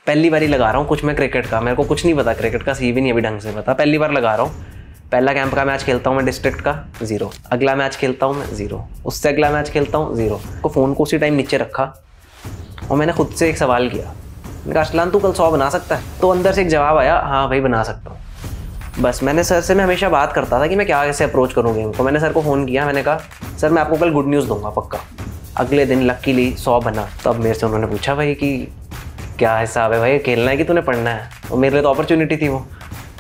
पहली बार ही लगा रहा हूँ कुछ मैं क्रिकेट का, मेरे को कुछ नहीं पता क्रिकेट का, सी भी नहीं अभी ढंग से पता, पहली बार लगा रहा हूँ। पहला कैंप का मैच खेलता हूँ मैं डिस्ट्रिक्ट का, 0। अगला मैच खेलता हूँ मैं, 0। उससे अगला मैच खेलता हूँ, 0। को फ़ोन को उसी टाइम नीचे रखा और मैंने खुद से एक सवाल किया, मैंने कहा अरसलान तू कल 100 बना सकता है? तो अंदर से एक जवाब आया, हाँ भाई बना सकता हूँ। बस मैंने सर से, मैं हमेशा बात करता था कि मैं क्या कैसे अप्रोच करूँ गेम को। मैंने सर को फ़ोन किया, मैंने कहा सर मैं आपको कल गुड न्यूज़ दूंगा पक्का। अगले दिन लकीली 100 बना। तब मेरे से उन्होंने पूछा भाई कि क्या हिसाब है भाई, खेलना है कि तूने पढ़ना है? और मेरे लिए तो अपॉर्चुनिटी थी वो।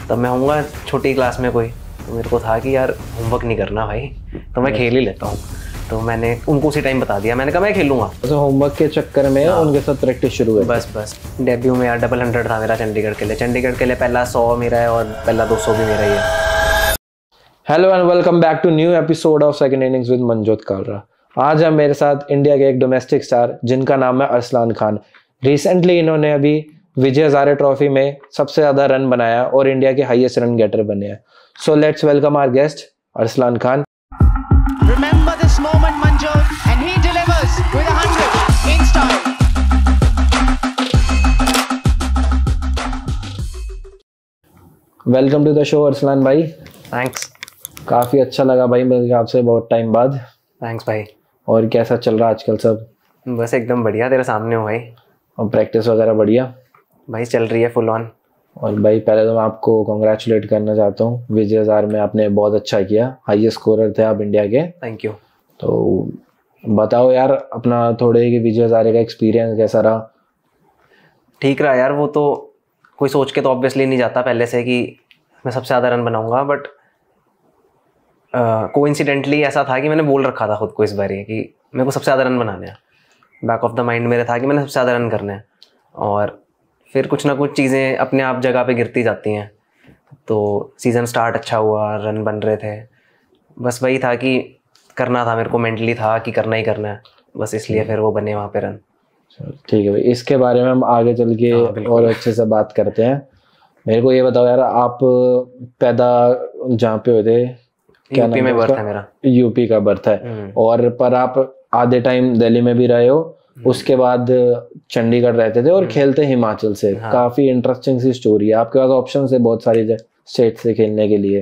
तब मैं होऊंगा छोटी क्लास में कोई, तो मेरे को था कि यार होमवर्क नहीं करना भाई, तो मैं खेल ही लेता हूँ। तो मैंने उनको उसी टाइम बता दिया, मैंने कहा मैं खेलूंगा। तो होमवर्क के चक्कर में उनके साथ प्रैक्टिस शुरू हुई। बस डेब्यू में यार 100 था मेरा चंडीगढ़ के लिए पहला 100 मेरा है और पहला 200 भी मेरा ही है। Hello and welcome back to new episode of second innings with Manjot Kalra. आज हम मेरे साथ इंडिया के एक डोमेस्टिक स्टार जिनका नाम है अरसलान खान। रिसेंटली इन्होंने अभी विजय हजारे ट्रॉफी में सबसे ज्यादा रन बनाया और इंडिया के हाईएस्ट रन गेटर बने हैं। So let's welcome our guest Arsalan Khan. Remember this moment, Manjot, and he delivers with 100 in style. Welcome to the show Arsalan भाई। थैंक्स। काफी अच्छा लगा भाई मिलकर आपसे बहुत टाइम बाद। थैंक्स भाई। और कैसा चल रहा है आजकल सब? बस एकदम बढ़िया, तेरे सामने हो भाई। और प्रैक्टिस वगैरह बढ़िया भाई चल रही है फुल ऑन। और भाई पहले तो मैं आपको कॉन्ग्रेचुलेट करना चाहता हूँ, विजय हजारे में आपने बहुत अच्छा किया, हाईएस्ट स्कोरर थे आप इंडिया के। Thank you. तो बताओ यार अपना थोड़े कि विजय हजारे का एक्सपीरियंस कैसा रहा? ठीक रहा यार, वो तो कोई सोच के तो ऑब्वियसली नहीं जाता पहले से कि मैं सबसे ज़्यादा रन बनाऊंगा, बट कोइंसिडेंटली ऐसा था कि मैंने बोल रखा था खुद को इस बार ही कि मेरे को सबसे ज़्यादा रन बनाने हैं। बैक ऑफ द माइंड मेरे था कि मैंने सबसे ज़्यादा रन करने हैं, और फिर कुछ ना कुछ चीज़ें अपने आप जगह पे गिरती जाती हैं। तो सीज़न स्टार्ट अच्छा हुआ, रन बन रहे थे, बस वही था कि करना था, मेरे को मेंटली था कि करना ही करना है, बस इसलिए फिर वो बने वहाँ पे रन। ठीक है भाई, इसके बारे में हम आगे चल के और अच्छे से बात करते हैं। मेरे को ये बताओ यार, आप पैदा जहाँ पे हुए थे, क्या यूपी में बर्थ है मेरा। यूपी का बर्थ है, और पर आप आधे टाइम दिल्ली में भी रहे हो, उसके बाद चंडीगढ़ रहते थे और खेलते हिमाचल से। काफी इंटरेस्टिंग सी स्टोरी है। आपके पास ऑप्शन है बहुत सारी स्टेट से खेलने के लिए,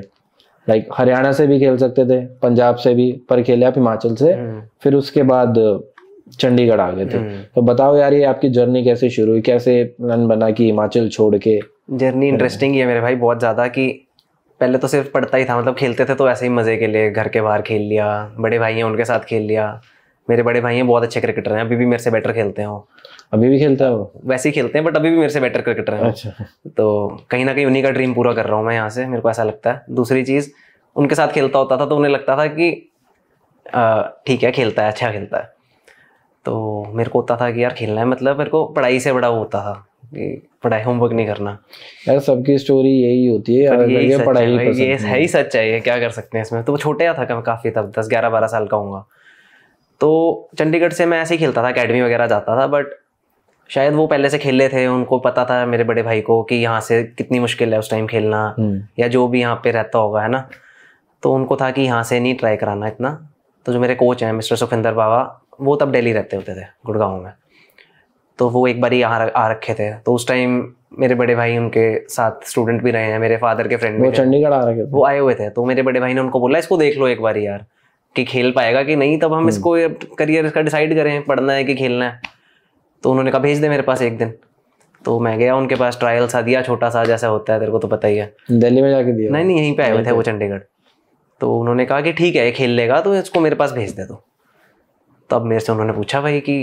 लाइक हरियाणा से भी खेल सकते थे, पंजाब से भी, पर खेले आप हिमाचल से, फिर उसके बाद चंडीगढ़ आ गए थे। तो बताओ यार ये आपकी जर्नी कैसे शुरू हुई, कैसे प्लान बना कि हिमाचल छोड़ के? जर्नी इंटरेस्टिंग ही है मेरे भाई, बहुत ज़्यादा। कि पहले तो सिर्फ पढ़ता ही था, मतलब खेलते थे तो ऐसे ही मज़े के लिए, घर के बाहर खेल लिया, बड़े भाई हैं उनके साथ खेल लिया। मेरे बड़े भाई हैं बहुत अच्छे क्रिकेटर हैं, अभी भी मेरे से बेटर खेलते हैं वो। अभी भी खेलता है वो? वैसे ही खेलते हैं बट अभी भी मेरे से बेटर क्रिकेटर हैं। अच्छा। तो कहीं ना कहीं उन्हीं का ड्रीम पूरा कर रहा हूँ मैं यहाँ से, मेरे को ऐसा लगता है। दूसरी चीज़, उनके साथ खेलता होता था तो उन्हें लगता था कि ठीक है खेलता है, अच्छा खेलता है। तो मेरे को होता था कि यार खेलना है, मतलब मेरे को पढ़ाई से बड़ा होता था कि पढ़ाई, होमवर्क नहीं करना। यार सबकी स्टोरी यही होती है यार, ये पढ़ाई ये है ही सच है, ये क्या कर सकते हैं इसमें। तो वो छोटे था काफ़ी, तब 10-11-12 साल का होऊंगा। तो चंडीगढ़ से मैं ऐसे ही खेलता था, एकेडमी वगैरह जाता था, बट शायद वो पहले से खेले थे, उनको पता था मेरे बड़े भाई को कि यहाँ से कितनी मुश्किल है उस टाइम खेलना, या जो भी यहाँ पे रहता होगा, है ना। तो उनको था कि यहाँ से नहीं ट्राई कराना इतना। तो जो मेरे कोच हैं मिस्टर सुखिंदर बाबा, वो तब दिल्ली रहते होते थे, गुड़गांव में। तो वो एक बार ही यहाँ आ रखे थे, तो उस टाइम मेरे बड़े भाई उनके साथ स्टूडेंट भी रहे हैं, मेरे फादर के फ्रेंड भी। वो चंडीगढ़ आ रखे थे, वो आए हुए थे। तो मेरे बड़े भाई ने उनको बोला इसको देख लो एक बार यार कि खेल पाएगा कि नहीं, तब हम इसको करियर इसका डिसाइड करें, पढ़ना है कि खेलना है। तो उन्होंने कहा भेज दे मेरे पास एक दिन। तो मैं गया उनके पास, ट्रायल सा दिया छोटा सा, जैसा होता है तेरे को तो पता ही है। दिल्ली में जाके दिया? नहीं, यहीं पे आए हुए थे वो, चंडीगढ़। तो उन्होंने कहा कि ठीक है ये खेल लेगा तो इसको मेरे पास भेज दे दो। तब मेरे से उन्होंने पूछा भाई कि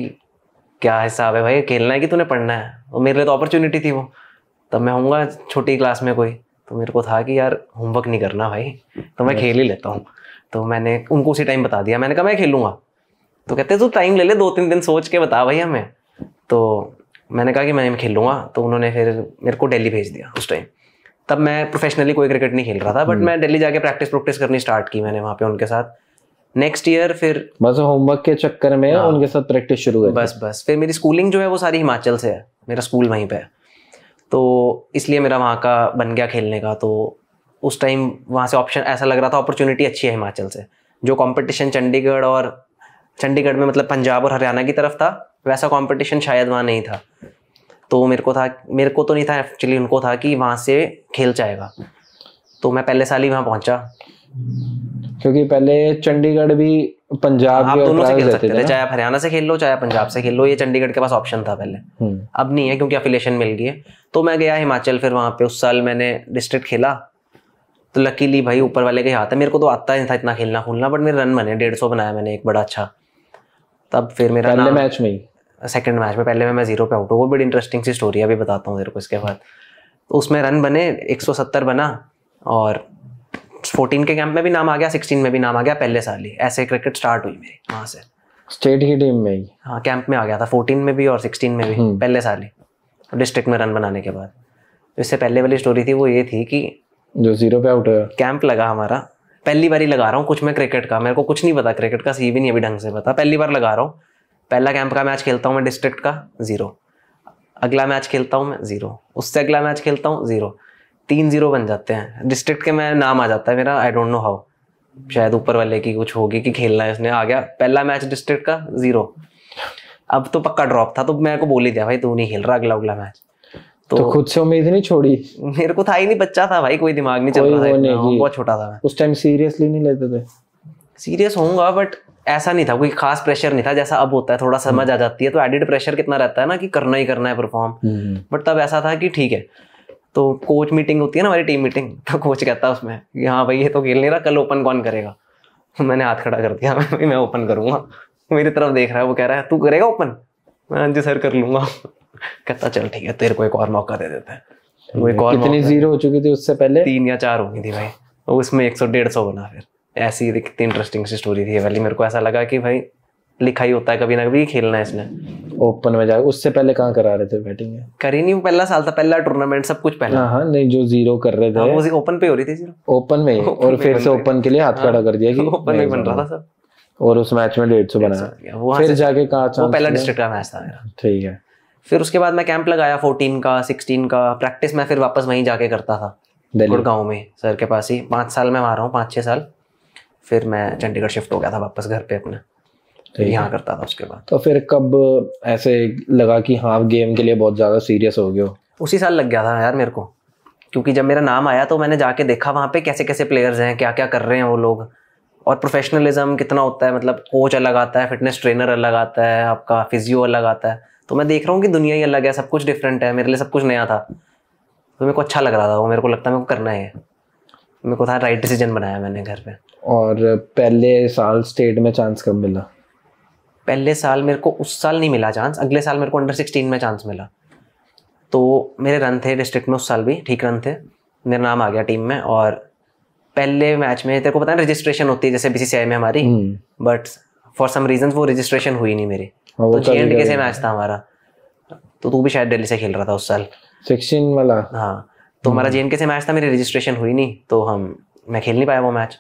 क्या हिसाब है भाई, खेलना है कि तूने पढ़ना है? और मेरे लिए तो अपॉर्चुनिटी थी वो। तब मैं होऊंगा छोटी क्लास में कोई, तो मेरे को था कि यार होमवर्क नहीं करना भाई, तो मैं खेल ही लेता हूँ। तो मैंने उनको उसी टाइम बता दिया, मैंने कहा मैं खेलूंगा। तो कहते तू टाइम ले ले, 2-3 दिन सोच के बता भाई हमें। तो मैंने कहा कि मैं खेलूंगा। तो उन्होंने फिर मेरे को दिल्ली भेज दिया उस टाइम। तब मैं प्रोफेशनली कोई क्रिकेट नहीं खेल रहा था, बट मैं दिल्ली जाके प्रैक्टिस करनी स्टार्ट की मैंने वहाँ पे उनके साथ। नेक्स्ट ईयर फिर बस होमवर्क के चक्कर में उनके साथ प्रैक्टिस शुरू हुई। बस फिर मेरी स्कूलिंग जो है वो सारी हिमाचल से है, मेरा स्कूल वहीं पे है, तो इसलिए मेरा वहाँ का बन गया खेलने का। तो उस टाइम वहाँ से ऑप्शन ऐसा लग रहा था, अपॉर्चुनिटी अच्छी है हिमाचल से। जो कंपटीशन चंडीगढ़ में मतलब पंजाब और हरियाणा की तरफ था, वैसा कंपटीशन शायद वहाँ नहीं था। तो मेरे को तो नहीं था एक्चुअली, उनको था कि वहाँ से खेल जाएगा। तो मैं पहले साल ही वहाँ पहुँचा, क्योंकि पहले चंडीगढ़ भी पंजाब आप के दोनों से ट्रायल्स खेल रहते सकते थे, चाहे आप हरियाणा से खेल लो चाहे पंजाब से खेल लो, ये चंडीगढ़ के पास ऑप्शन था पहले। अब नहीं है क्योंकि अफिलिएशन मिल गई है। तो मैं गया हिमाचल, फिर वहाँ पे उस साल मैंने डिस्ट्रिक्ट खेला। तो लकीली भाई ऊपर वाले के हाथ है, मेरे को तो आता नहीं था इतना खेलना खूलना, बट मेरे रन बने 150 बनाया मैंने एक बड़ा अच्छा। तब फिर मेरा पहले मैच में ही, सेकंड मैच में, पहले में 0 पे आउट हूँ। वो बड़ी इंटरेस्टिंग सी स्टोरी है, अभी बताता हूँ तेरे को इसके बाद। तो उसमें रन बने 170 बना, और 14 के कैंप में भी नाम आ गया, 16 में भी नाम आ गया, पहले साल ही। ऐसे क्रिकेट स्टार्ट हुई मेरी वहाँ से, स्टेट की टीम में ही। हाँ कैंप में आ गया था, 14 में भी और 16 में भी, पहले साल ही डिस्ट्रिक्ट में रन बनाने के बाद। इससे पहले वाली स्टोरी थी वो ये थी कि जो 0 पे आउट हुआ, कैंप लगा हमारा, पहली बार ही लगा रहा हूँ कुछ मैं क्रिकेट का, मेरे को कुछ नहीं पता क्रिकेट का, सी भी नहीं अभी ढंग से पता, पहली बार लगा रहा हूँ। पहला कैंप का मैच खेलता हूँ मैं डिस्ट्रिक्ट का, 0। अगला मैच खेलता हूँ मैं 0, उससे अगला मैच खेलता हूँ 0, 3-0 बन जाते हैं डिस्ट्रिक्ट के। मैं नाम आ जाता है मेरा, आई डोंट नो हाउ, शायद ऊपर वाले की कुछ होगी कि खेलना है, उसने आ गया पहला मैच डिस्ट्रिक्ट का 0। अब तो पक्का ड्रॉप था, तो मेरे को बोल ही दिया भाई तू नहीं खेल रहा अगला मैच। तो खुद से उम्मीद नहीं छोड़ी? मेरे को था ही नहीं, बच्चा था भाई, कोई दिमाग नहीं चल रहा था, बहुत छोटा था मैं उस टाइम। सीरियसली नहीं लेते थे? सीरियस होऊंगा, बट ऐसा नहीं था, कोई खास प्रेशर नहीं था जैसा अब होता है, थोड़ा समझ आ जाती है तो एडिड प्रेशर कितना रहता है ना कि करना ही करना है परफॉर्म। बट तब ऐसा था कि ठीक है, तो कोच मीटिंग होती है ना हमारी टीम मीटिंग, तो कोच कहता है उसमें कि हाँ भाई ये तो खेल नहीं रहा, कल ओपन कौन करेगा। मैंने हाथ खड़ा कर दिया, मैं ओपन करूंगा। मेरी तरफ देख रहा है, वो कह रहा है तू करेगा ओपन? मैं जी सर कर लूंगा। कहता चल ठीक है तेरे को एक और मौका दे देते हैं। कितनी 0 हो चुकी थी उससे पहले? 3 या 4 हो गई थी भाई, उसमें 100-150 बना। फिर ऐसी कितनी इंटरेस्टिंग सी स्टोरी थी वाली। मेरे को ऐसा लगा कि भाई लिखा ही होता है कभी ना कभी खेलना है इसने। ओपन में जाके उससे पहले कहाँ करा रहे थे बैटिंग? करी नहीं, वो पहला साल था, पहला टूर्नामेंट, सब कुछ पहला। हाँ नहीं, जो 0 कर रहे थे वो ओपन पे हो रही थी 0, ओपन में, और फिर से ओपन के लिए हाथ खड़ा कर दिया कि ओपन में बन रहा था सब, और उस मैच में 150 बनाया। फिर जाके कहाँ चांस? वो पहला डिस्ट्रिक्ट का मैच था मेरा। ठीक है। फिर उसके बाद मैं कैंप लगाया 14 का 16 का, प्रैक्टिस मैं फिर वापस वहीं जाके करता था गुड़गांव में सर के पास ही। 5 साल में वहाँ रहा हूँ, 5-6 साल। फिर मैं चंडीगढ़ शिफ्ट हो गया था वापस घर पे अपने, फिर यहाँ करता था उसके बाद। तो फिर कब ऐसे लगा कि हाँ गेम के लिए बहुत ज़्यादा सीरियस हो गया? उसी साल लग गया था यार मेरे को, क्योंकि जब मेरा नाम आया तो मैंने जाके देखा वहाँ पे कैसे कैसे प्लेयर्स हैं, क्या क्या कर रहे हैं वो लोग, और प्रोफेशनलिज्म कितना होता है। मतलब कोच अलग आता है, फिटनेस ट्रेनर अलग आता है, आपका फिजियो अलग आता है। तो मैं देख रहा हूँ कि दुनिया ही अलग है, सब कुछ डिफरेंट है, मेरे लिए सब कुछ नया था। तो मेरे को अच्छा लग रहा था वो, मेरे को लगता है मेरे को करना है, मेरे को था राइट डिसीजन बनाया मैंने घर पे। और पहले साल स्टेट में चांस कब मिला? पहले साल मेरे को उस साल नहीं मिला चांस, अगले साल मेरे को अंडर 16 में चांस मिला। तो मेरे रन थे डिस्ट्रिक्ट में उस साल भी ठीक रन थे, मेरा नाम आ गया टीम में। और पहले मैच में तेरे को पता है रजिस्ट्रेशन होती है जैसे BCCI में हमारी, बट फॉर सम रीजन वो रजिस्ट्रेशन हुई नहीं मेरी। तो J&K से मैच था हमारा, तो तू भी शायद दिल्ली से खेल रहा था उस साल 16 वाला। हाँ, तो हमारा J&K से मैच था, मेरी रजिस्ट्रेशन हुई नहीं, तो मैं खेल नहीं पाया वो मैच।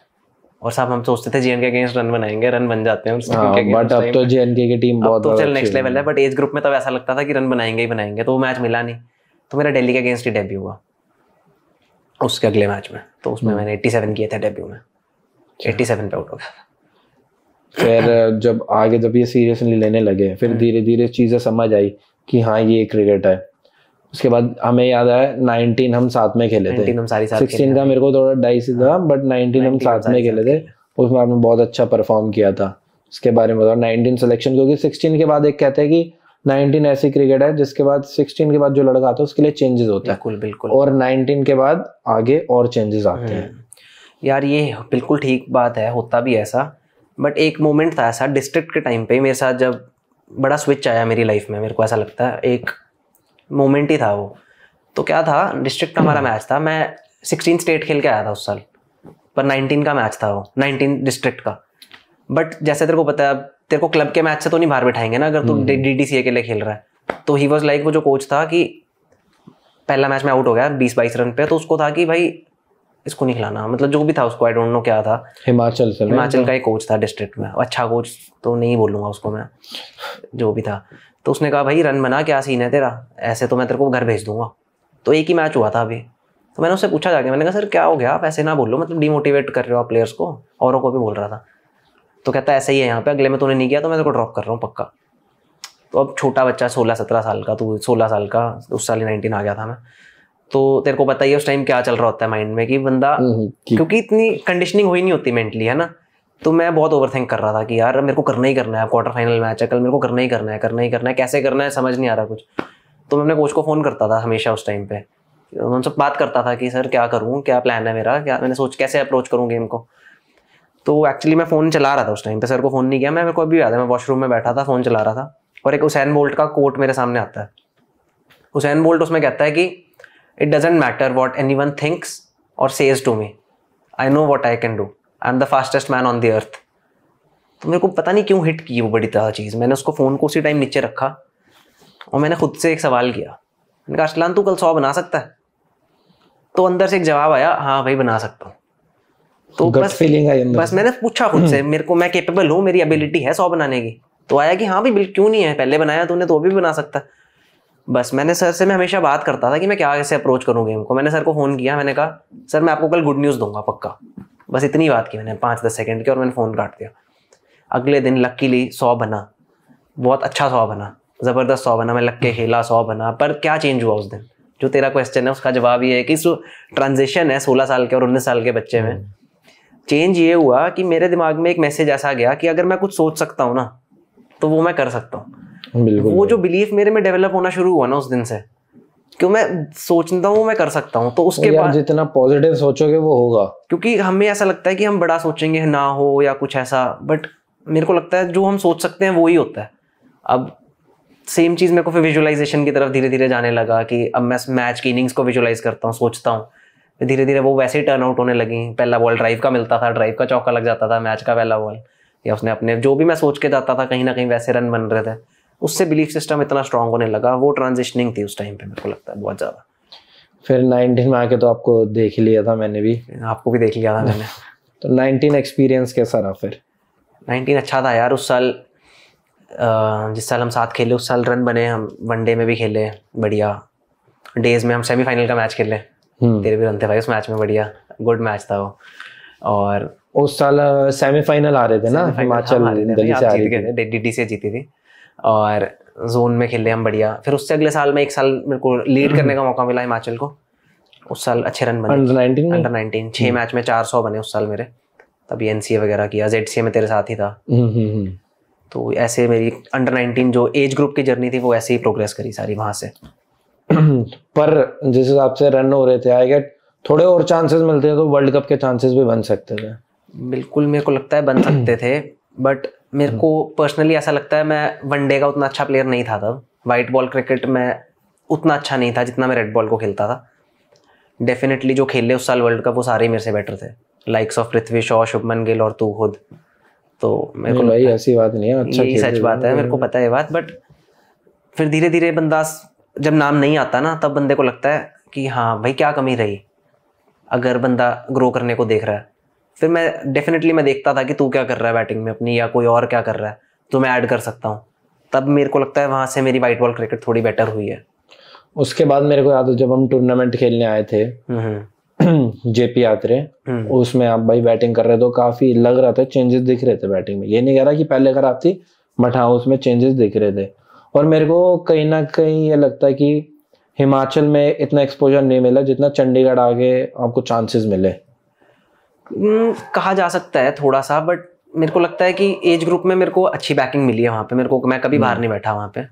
और सब हम सोचते थे J&K अगेंस्ट रन बनाएंगे, रन बन जाते हैं। बट अब तो J&K की टीम बहुत तो चल नेक्स्ट लेवल है, बट एज ग्रुप में तब ऐसा लगता था कि रन बनाएंगे ही बनाएंगे, तो वो मैच मिला नहीं। तो मेरा दिल्ली के अगेंस्ट ही डेब्यू हुआ उसके अगले मैच में, तो उसमें मैंने 87 किए थे डेब्यू में, 87 पे आउट हो गया। फिर जब आगे जब ये सीरियसली लेने लगे, फिर धीरे धीरे चीज़ें समझ आई कि हाँ ये क्रिकेट है। उसके बाद हमें याद आया 19 हम साथ में खेले थे, 16 का मेरे को थोड़ा डाइस था, बट 19 हम साथ में खेले थे, उसमें आपने बहुत अच्छा परफॉर्म किया था। उसके बारे में बताओ 19 सिलेक्शन, क्योंकि 16 के बाद एक कहते हैं कि 19 ऐसी क्रिकेट है जिसके बाद 16 के बाद जो लड़का आता है उसके लिए चेंजेस होता है, बिल्कुल, और 19 के बाद आगे और चेंजेस आते हैं। यार ये बिल्कुल ठीक बात है, होता भी ऐसा। बट एक मोमेंट था ऐसा डिस्ट्रिक्ट के टाइम पे मेरे साथ, जब बड़ा स्विच आया मेरी लाइफ में, मेरे को ऐसा लगता है एक मोमेंट ही था वो। तो क्या था, डिस्ट्रिक्ट का हमारा मैच था, मैं 16 स्टेट खेल के आया था उस साल, पर 19 का मैच था वो, 19 डिस्ट्रिक्ट का। बट जैसे तेरे को पता है, तेरे को क्लब के मैच से तो नहीं बाहर बैठाएंगे ना अगर तू DDCA के लिए खेल रहा है। तो ही वॉज लाइक, वो जो कोच था कि पहला मैच में आउट हो गया 20-22 रन पे, तो उसको था कि भाई इसको नहीं खिलाना, मतलब जो भी था उसको, आई डोंट नो क्या था, हिमाचल का एक कोच था डिस्ट्रिक्ट में, अच्छा कोच तो नहीं बोलूँगा उसको मैं, जो भी था। तो उसने कहा भाई रन बना, क्या सीन है तेरा, ऐसे तो मैं तेरे को घर भेज दूंगा। तो एक ही मैच हुआ था अभी, तो मैंने उससे पूछा जाके, मैंने कहा सर क्या हो गया, आप ऐसे ना बोलो, मतलब डिमोटिवेट कर रहे हो आप प्लेयर्स को, औरों को भी बोल रहा था। तो कहता है ऐसा ही है यहाँ पे, अगले में तूने नहीं किया तो मैं तेरे को ड्रॉप कर रहा हूँ पक्का। तो अब छोटा बच्चा 16-17 साल का, तो 16 साल का, उस साल ही 19 आ गया था मैं, तो तेरे को पता ही है उस टाइम क्या चल रहा होता है माइंड में कि बंदा, क्योंकि इतनी कंडीशनिंग हुई नहीं होती मेंटली, है ना। तो मैं बहुत ओवरथिंक कर रहा था कि यार मेरे को करना ही करना है, क्वार्टर फाइनल मैच है कल, मेरे को करना ही करना है, कैसे करना है समझ नहीं आ रहा कुछ। तो मैं अपने कोच को फ़ोन करता था हमेशा उस टाइम पे, उनसे बात करता था कि सर क्या करूँ, क्या प्लान है मेरा, क्या मैंने कैसे अप्रोच करूँ गेम को। तो एक्चुअली मैं फ़ोन चला रहा था उस टाइम पे, सर को फ़ोन नहीं किया, मेरे को अभी याद है मैं वॉशरूम में बैठा था, फ़ोन चला रहा था, और एक उसैन बोल्ट का कोट मेरे सामने आता है। उसैन बोल्ट उसमें कहता है कि it doesn't matter what anyone thinks और says to me, I know what I can do, I am the fastest man on the earth. तो मेरे को पता नहीं क्यों हिट की वो बड़ी तरह चीज़। मैंने उसको फ़ोन को उसी टाइम नीचे रखा और मैंने खुद से एक सवाल किया, मैंने कहा अरसलान तू कल 100 बना सकता है? तो अंदर से एक जवाब आया, हाँ भाई बना सकता हूँ। तो बस मैंने पूछा खुद से, मेरे को, मैं केपेबल हूँ, मेरी एबिलिटी है 100 बनाने की? तो आया कि हाँ भाई बिल्कुल, क्यों नहीं है, पहले बनाया तूने तो अभी भी बना सकता है। बस मैंने सर से, मैं हमेशा बात करता था कि मैं क्या कैसे अप्रोच करूँ गेम को। मैंने सर को फ़ोन किया, मैंने कहा सर मैं आपको कल गुड न्यूज़ दूंगा पक्का। बस इतनी बात की मैंने 5-10 सेकंड की, और मैंने फ़ोन काट दिया। अगले दिन लकीली 100 बना, बहुत अच्छा 100 बना, ज़बरदस्त 100 बना, मैं लग के खेला 100 बना। पर क्या चेंज हुआ उस दिन, जो तेरा क्वेश्चन है उसका जवाब ये है कि जो ट्रांजिशन है 16 साल के और 19 साल के बच्चे में, चेंज ये हुआ कि मेरे दिमाग में एक मैसेज ऐसा गया कि अगर मैं कुछ सोच सकता हूँ ना तो वो मैं कर सकता हूँ। वो जो बिलीफ मेरे में डेवलप होना शुरू हुआ ना उस दिन से, क्यों मैं सोचता हूँ मैं कर सकता हूँ, तो उसके बाद जितना पॉजिटिव सोचोगे वो होगा। क्योंकि हमें ऐसा लगता है कि हम बड़ा सोचेंगे ना हो या कुछ ऐसा, बट मेरे को लगता है जो हम सोच सकते हैं वो ही होता है। अब सेम चीज़ मेरे को फिर विजुअलाइजेशन की तरफ धीरे धीरे जाने लगा कि अब मैं मैच की इनिंग्स को विजुअलाइज करता हूँ, सोचता हूँ, धीरे धीरे वो वैसे ही टर्न आउट होने लगी। पहला बॉल ड्राइव का मिलता था, ड्राइव का चौका लग जाता था, मैच का पहला बॉल, या उसने अपने जो भी मैं सोच के जाता था कहीं ना कहीं वैसे रन बन रहे थे। उससे बिलीफ सिस्टम इतना स्ट्रांग होने लगा। वो ट्रांजिशनिंग थी उस टाइम पे, मेरे को लगता है बहुत ज़्यादा। फिर 19 में आके तो आपको देख लिया था मैंने भी, आपको भी देख लिया था मैंने। तो 19 एक्सपीरियंस कैसा रहा फिर? 19 अच्छा था यार। उस साल जिस साल हम साथ खेले उस साल रन बने, हम वनडे में भी खेले बढ़िया, डेज में हम सेमीफाइनल का मैच खेले, तेरे भी रन थे भाई उस मैच में, बढ़िया गुड मैच था वो। और उस साल सेमीफाइनल आ रहे थे ना, हिमाचल दिल्ली से आ रही थी, डीडी से जीती थी, और जोन में खेले हम बढ़िया। फिर उससे अगले साल में एक साल मेरे को लीड करने का मौका मिला हिमाचल को, उस साल अच्छे रन बने। अंडर 19 6 मैच में 400 बने उस साल मेरे, तभी एनसीए वगैरह किया, जेडसीए में तेरे साथ ही था। तो ऐसे मेरी अंडर 19 जो एज ग्रुप की जर्नी थी वो ऐसे ही प्रोग्रेस करी सारी वहां से। पर जिस हिसाब से रन हो रहे थे, आई गेट थोड़े और चांसेस मिलते हैं तो वर्ल्ड कप के चांसेस भी बन सकते थे। बिल्कुल मेरे को लगता है बन सकते थे, बट मेरे को पर्सनली ऐसा लगता है मैं वनडे का उतना अच्छा प्लेयर नहीं था तब। वाइट बॉल क्रिकेट में उतना अच्छा नहीं था जितना मैं रेड बॉल को खेलता था। डेफिनेटली जो खेले उस साल वर्ल्ड कप वो सारे मेरे से बेटर थे, लाइक्स ऑफ पृथ्वी शॉ, शुभमन गिल और तू खुद। तो मेरे को भाई ऐसी बात नहीं है, अच्छा यही सच बात है, मेरे को पता है ये बात। बट फिर धीरे धीरे बंदा जब नाम नहीं आता ना तब बंदे को लगता है कि हाँ भाई क्या कमी रही, अगर बंदा ग्रो करने को देख रहा है। फिर मैं डेफिनेटली मैं देखता था कि तू क्या कर रहा है बैटिंग में अपनी, या कोई और क्या कर रहा है तो मैं ऐड कर सकता हूँ। तब मेरे को लगता है वहाँ से मेरी वाइट बॉल क्रिकेट थोड़ी बेटर हुई है। उसके बाद मेरे को याद है जब हम टूर्नामेंट खेलने आए थे जेपी यात्रे, उसमें आप भाई बैटिंग कर रहे तो काफी लग रहा था चेंजेस दिख रहे थे बैटिंग में। ये नहीं कह रहा कि पहले खराब थी, बट हाँ उसमें चेंजेस दिख रहे थे। और मेरे को कहीं ना कहीं ये लगता है कि हिमाचल में इतना एक्सपोजर नहीं मिला जितना चंडीगढ़ आगे आपको चांसेस मिले। कहा जा सकता है थोड़ा सा, बट मेरे को लगता है कि एज ग्रुप में मेरे को अच्छी बैकिंग मिली है वहाँ पे। मेरे को, मैं कभी बाहर नहीं बैठा वहाँ पे,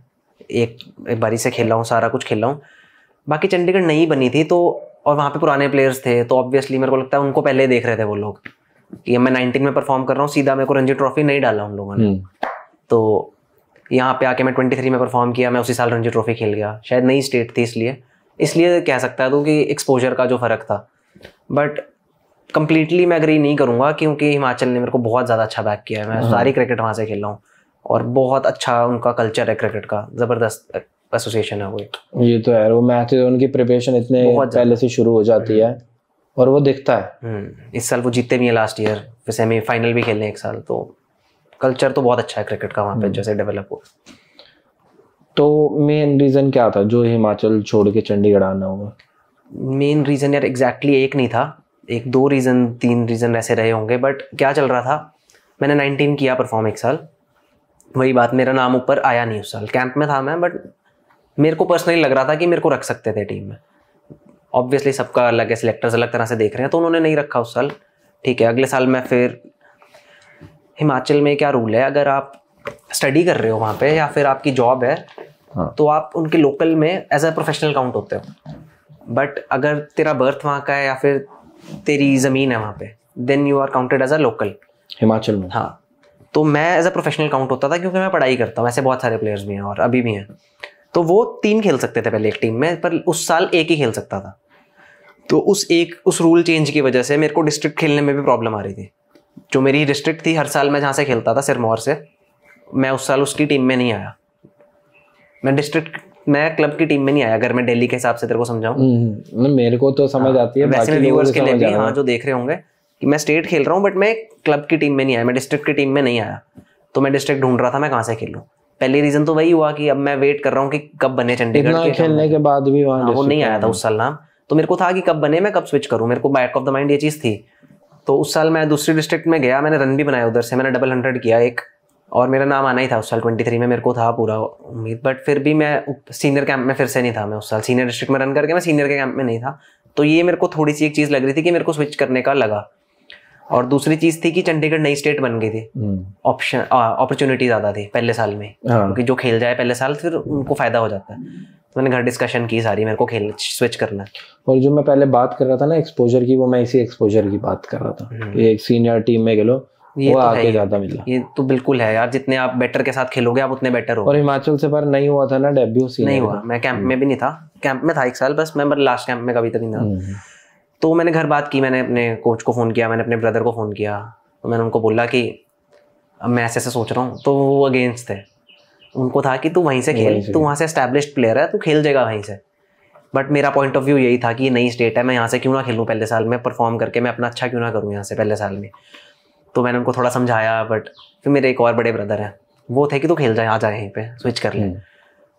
एक बारी से खेला हूँ, सारा कुछ खेला हूँ। बाकी चंडीगढ़ नई बनी थी तो, और वहाँ पे पुराने प्लेयर्स थे तो ऑब्वियसली मेरे को लगता है उनको पहले देख रहे थे वो लोग कि मैं 19 में परफॉर्म कर रहा हूँ, सीधा मेरे को रणजी ट्रॉफी नहीं डाला उन लोगों ने। तो यहाँ पे आके मैं 23 में परफॉर्म किया, मैं उसी साल रणजी ट्रॉफी खेल गया। शायद नई स्टेट थी इसलिए कह सकता है तो कि एक्सपोजर का जो फ़र्क था। बट कंप्लीटली मैं एग्री नहीं करूँगा क्योंकि हिमाचल ने मेरे को बहुत ज़्यादा अच्छा बैक किया है। मैं सारी क्रिकेट वहाँ से खेल रहा हूँ और बहुत अच्छा उनका कल्चर है क्रिकेट का, ज़बरदस्त एसोसिएशन है वो। ये तो है, वो मैच उनकी प्रिपरेशन इतने पहले से शुरू हो जाती है और वो दिखता है। इस साल वो जीते भी हैं लास्ट ईयर, फिर सेमीफाइनल भी खेलने एक साल। तो कल्चर तो बहुत अच्छा है क्रिकेट का वहाँ पे जैसे डेवलप हो। तो मेन रीज़न क्या था जो हिमाचल छोड़ के चंडीगढ़ आना हुआ? मेन रीज़न यार एग्जैक्टली एक नहीं था, 1-2 रीज़न 3 रीज़न ऐसे रहे होंगे। बट क्या चल रहा था, मैंने 19 किया परफॉर्म एक साल, वही बात, मेरा नाम ऊपर आया नहीं उस साल। कैंप में था मैं, बट मेरे को पर्सनली लग रहा था कि मेरे को रख सकते थे टीम में। ऑब्वियसली सबका अलग है, सिलेक्टर्स अलग तरह से देख रहे हैं, तो उन्होंने नहीं रखा उस साल। ठीक है, अगले साल मैं फिर हिमाचल में क्या रूल है, अगर आप स्टडी कर रहे हो वहाँ पे या फिर आपकी जॉब है, हाँ। तो आप उनके लोकल में एज अ प्रोफेशनल काउंट होते हो। बट अगर तेरा बर्थ वहाँ का है या फिर तेरी ज़मीन है वहाँ पे, then you are counted as a local Himachal में। हाँ, तो मैं एज अ प्रोफेशनल काउंट होता था क्योंकि मैं पढ़ाई करता हूँ। ऐसे बहुत सारे प्लेयर्स भी हैं और अभी भी हैं। तो वो 3 खेल सकते थे पहले एक टीम में, पर उस साल एक ही खेल सकता था। तो उस रूल चेंज की वजह से मेरे को डिस्ट्रिक्ट खेलने में भी प्रॉब्लम आ रही थी। जो मेरी डिस्ट्रिक्ट थी, हर साल मैं जहाँ से खेलता था सिरमौर से, मैं उस साल उसकी टीम में नहीं आया। मैं क्लब की टीम में नहीं आया, अगर मैं दिल्ली के हिसाब से तेरे को समझाऊं। मेरे को तो समझ आती है, वैसे बाकी व्यूअर्स के लिए भी, हाँ, जो देख रहे होंगे कि मैं स्टेट खेल रहा हूँ बट मैं क्लब की टीम में नहीं आया, मैं डिस्ट्रिक्ट की टीम में नहीं आया। तो मैं डिस्ट्रिक्ट ढूंढ रहा था मैं कहाँ से खेलूँ। पहली रीजन तो वही हुआ कि अब मैं वेट कर रहा हूँ कि कब बने चंडीगढ़ के खेलने के बाद भी वहाँ वो नहीं आया था उस साल नाम। तो मेरे को था कि कब बने, मैं कब स्विच करूँ, मेरे को बैक ऑफ द माइंड ये चीज़ थी। तो उस साल मैं दूसरी डिस्ट्रिक्ट में गया, मैंने रन भी बनाया उधर से, मैंने 100 किया एक, और मेरा नाम आना ही था उस साल 23 में, मेरे को था पूरा उम्मीद। बट फिर भी मैं सीनियर कैंप में फिर से नहीं था। मैं उस साल सीनियर डिस्ट्रिक्ट में रन करके मैं सीनियर के कैंप में नहीं था। तो ये मेरे को थोड़ी सी एक चीज़ लग रही थी कि मेरे को स्विच करने का लगा। और दूसरी चीज़ थी कि चंडीगढ़ नई स्टेट बन गई थी, ऑप्शन अपॉर्चुनिटी ज़्यादा थी पहले साल में, क्योंकि जो खेल जाए पहले साल फिर उनको फ़ायदा हो जाता है। तो मैंने घर डिस्कशन की सारी, मेरे को खेल स्विच करना है। और जो मैं पहले बात कर रहा था ना एक्सपोजर की, वो मैं इसी एक्सपोजर की बात कर रहा था कि एक सीनियर टीम में खेलो, वो तो आके ज्यादा मिला। ये तो बिल्कुल है यार, जितने आप बेटर के साथ खेलोगे आप उतने बेटर हो। और हिमाचल से पर नहीं हुआ था ना डेब्यू सीनियर, नहीं हुआ। मैं कैंप में भी नहीं था, कैंप में था एक साल बस, मैं लास्ट कैंप में कभी तक नहीं था। तो मैंने घर बात की, मैंने अपने कोच को फ़ोन किया, मैंने अपने ब्रदर को फ़ोन किया। तो मैंने उनको बोला कि अब मैं ऐसे सोच रहा हूँ। तो वो अगेंस्ट थे, उनको था कि तू वहीं से खेल, तू वहाँ से एस्टैब्लिश्ड प्लेयर है, तू खेल जाएगा वहीं से। बट मेरा पॉइंट ऑफ व्यू यही था कि ये नई स्टेट है, मैं यहाँ से क्यों ना खेलूँ पहले साल में, परफॉर्म करके मैं अपना अच्छा क्यों ना करूँ यहाँ से पहले साल में। तो मैंने उनको थोड़ा समझाया। बट फिर मेरे एक और बड़े ब्रदर हैं, वो थे कि तू खेल जाए, आ जाए यहीं पे, स्विच कर ले।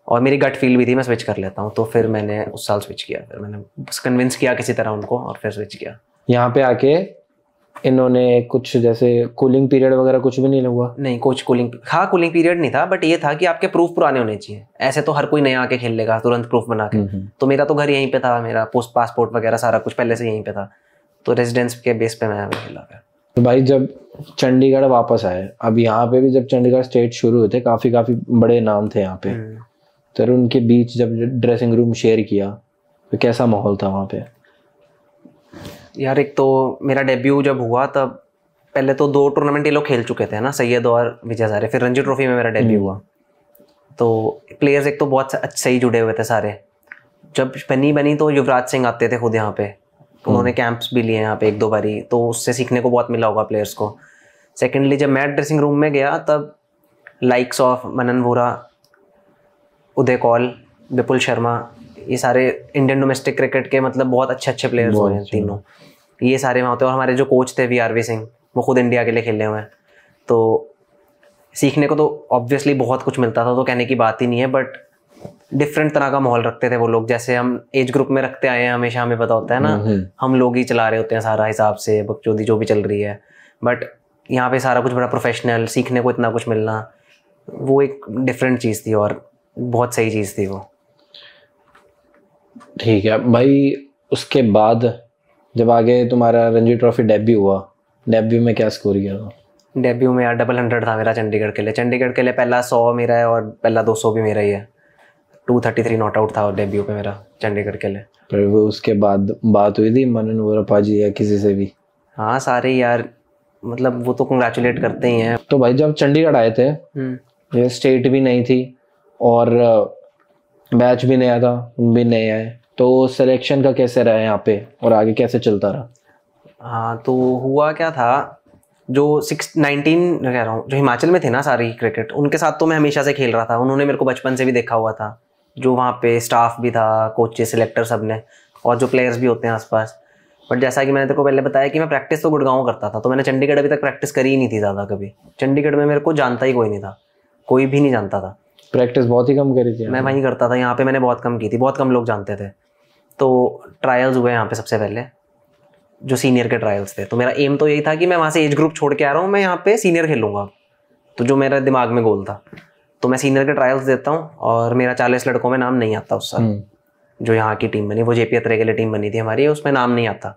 और मेरी गट फील भी थी मैं स्विच कर लेता हूँ। तो फिर मैंने उस साल स्विच किया, फिर मैंने बस कन्विंस किया किसी तरह उनको और फिर स्विच किया। यहाँ पे आके इन्होंने कुछ जैसे कूलिंग पीरियड वगैरह कुछ भी नहीं हुआ? नहीं, कोच कूलिंग पीरियड नहीं था, बट ये था कि आपके प्रूफ पुराने होने चाहिए। ऐसे तो हर कोई नया आके खेल लेगा तुरंत प्रूफ बना के। तो मेरा तो घर यहीं पे था, मेरा पासपोर्ट वगैरह सारा कुछ पहले से यहीं पे था, तो रेजिडेंस के बेस पे मैं खेला। तो भाई जब चंडीगढ़ वापस आए, अब यहाँ पे भी जब चंडीगढ़ स्टेट शुरू हुए थे, काफी बड़े नाम थे यहाँ पे, तो उनके बीच जब ड्रेसिंग रूम शेयर किया तो कैसा माहौल था वहाँ पे? यार एक तो मेरा डेब्यू जब हुआ तब पहले तो 2 टूर्नामेंट ये लोग खेल चुके थे ना, सैयद और विजय हजारे, फिर रणजी ट्रॉफी में मेरा डेब्यू हुआ। तो प्लेयर्स एक तो बहुत सही जुड़े हुए थे सारे। जब बनी तो युवराज सिंह आते थे खुद यहाँ पे, उन्होंने कैंप्स भी लिए यहाँ पे 1-2 बारी, तो उससे सीखने को बहुत मिला होगा प्लेयर्स को। सेकेंडली जब मैं ड्रेसिंग रूम में गया तब लाइक्स ऑफ मनन वोरा, उदय कौल, विपुल शर्मा, ये सारे इंडियन डोमेस्टिक क्रिकेट के मतलब बहुत अच्छे प्लेयर्स हुए हैं तीनों, ये सारे वहाँ होते हैं। और हमारे जो कोच थे VRV सिंह, वो खुद इंडिया के लिए खेले हुए हैं। तो सीखने को तो ऑब्वियसली बहुत कुछ मिलता था, तो कहने की बात ही नहीं है। बट डिफरेंट तरह का माहौल रखते थे वो लोग, जैसे हम एज ग्रुप में रखते आए हैं हमेशा, हमें पता होता है ना, हम लोग ही चला रहे होते हैं सारा हिसाब से, बकचोदी जो भी चल रही है। बट यहाँ पे सारा कुछ बड़ा प्रोफेशनल, सीखने को इतना कुछ मिलना, वो एक डिफरेंट चीज़ थी और बहुत सही चीज़ थी वो। ठीक है भाई, उसके बाद जब आगे तुम्हारा रणजी ट्रॉफी डेब्यू हुआ, डेब्यू में क्या स्कोर किया था? डेब्यू में यार 100 था मेरा चंडीगढ़ के लिए। पहला 100 मेरा है और पहला 200 भी मेरा ही है। 233 नॉट आउट था डेब्यू पे मेरा चंडीगढ़ के लिए। फिर वो उसके बाद बात हुई थी मनन वोरा पाजी या किसी से भी? हाँ, सारे यार, मतलब वो तो कंग्रेचुलेट करते ही हैं। तो भाई जब चंडीगढ़ आए थे, ये स्टेट भी नहीं थी और मैच भी नया था, भी नए आए, तो सिलेक्शन का कैसे रहा यहाँ पे और आगे कैसे चलता रहा? हाँ, तो हुआ क्या था, जो 19 कह रहा हूँ, जो हिमाचल में थे ना सारी क्रिकेट, उनके साथ तो मैं हमेशा से खेल रहा था। उन्होंने मेरे को बचपन से भी देखा हुआ था, जो वहाँ पे स्टाफ भी था, कोचेस, सिलेक्टर सब ने, और जो प्लेयर्स भी होते हैं आसपास। बट जैसा कि मैंने तेरे को पहले बताया कि मैं प्रैक्टिस तो गुड़गांव करता था, तो मैंने चंडीगढ़ अभी तक प्रैक्टिस करी ही नहीं थी ज़्यादा कभी। चंडीगढ़ में मेरे को जानता ही कोई नहीं था, कोई भी नहीं जानता था। प्रैक्टिस बहुत ही कम करी थी? मैं वहीं करता था, यहाँ पे मैंने बहुत कम की थी, बहुत कम लोग जानते थे। तो ट्रायल्स हुए यहाँ पे सबसे पहले, जो सीनियर के ट्रायल्स थे। तो मेरा एम तो यही था कि मैं वहाँ से एज ग्रुप छोड़ के आ रहा हूँ, मैं यहाँ पे सीनियर खेलूँगा। तो जो मेरा दिमाग में गोल था, तो मैं सीनियर के ट्रायल्स देता हूँ और मेरा 40 लड़कों में नाम नहीं आता उस साल। जो यहाँ की टीम बनी, वो जेपी अत्रे के लिए टीम बनी थी हमारी, उसमें नाम नहीं आता।